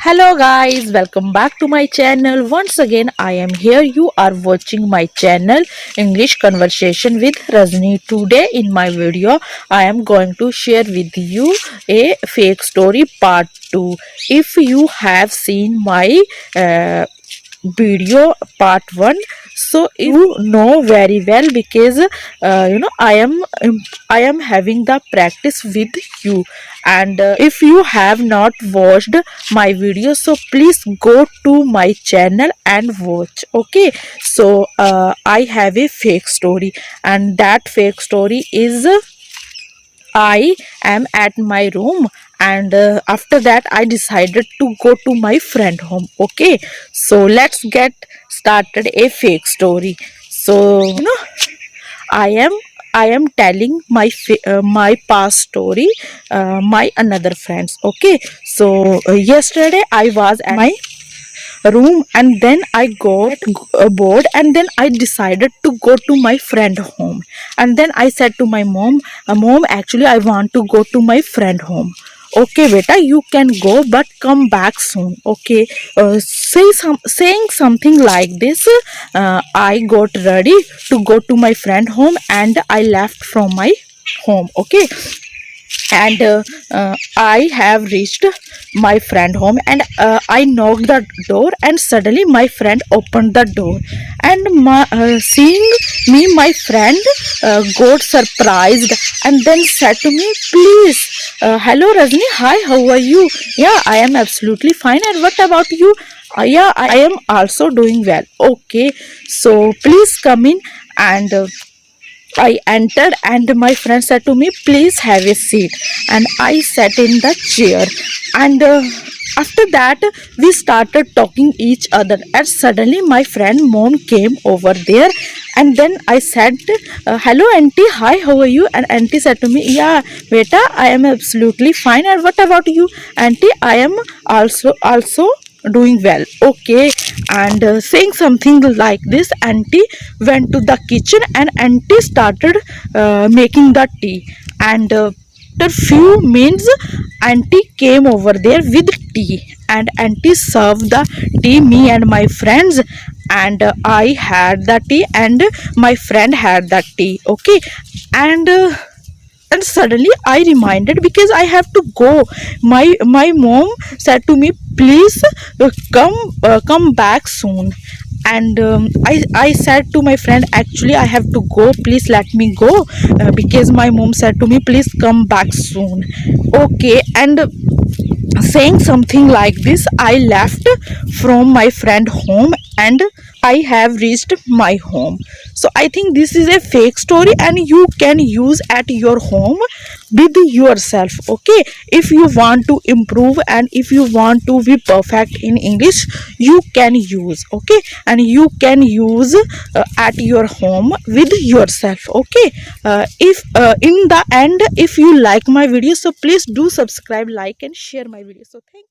Hello guys, welcome back to my channel. Once again, I am here. You are watching my channel English Conversation with Rajni. Today in my video, I am going to share with you a fake story part 2. If you have seen my video part 1, so you know very well because I am having the practice with you. And if you have not watched my video, so please go to my channel and watch. Okay, so I have a fake story, and that fake story is I am at my room, and after that I decided to go to my friend home. Okay, so let's get started a fake story. So I am I am telling my past story, my another friends. Okay, so yesterday I was at my room, and then I got bored, and then I decided to go to my friend home. And then I said to my mom, mom, actually I want to go to my friend home. Okay beta, you can go but come back soon. Okay, saying something like this, I got ready to go to my friend home, and I left from my home. Okay, and I have reached my friend home, and I knocked the door, and suddenly my friend opened the door, and seeing me, my friend got surprised, and then said to me, please, hello Rajni, hi, how are you? Yeah, I am absolutely fine, and what about you? Yeah, I am also doing well. Okay, so please come in. And I entered, and my friend said to me, please have a seat. And I sat in the chair. And after that, we started talking each other. And suddenly, my friend mom came over there. And then I said, hello, auntie. Hi, how are you? And auntie said to me, yeah, beta, I am absolutely fine. And what about you? Auntie, I am also doing well. Okay, and saying something like this, auntie went to the kitchen, and auntie started making the tea. And after few minutes, auntie came over there with tea, and auntie served the tea me and my friends. And I had the tea, and my friend had the tea. Okay, and and suddenly I reminded, because I have to go. My mom said to me, please come back soon. And I said to my friend, actually I have to go, please let me go, because my mom said to me, please come back soon. Okay, and saying something like this, I left from my friend home, and I have reached my home. So I think this is a fake story, and you can use at your home with yourself. Okay, if you want to improve, and if you want to be perfect in English, you can use. Okay, and you can use at your home with yourself. Okay, if in the end, if you like my video, so please do subscribe, like and share my video. So thank you.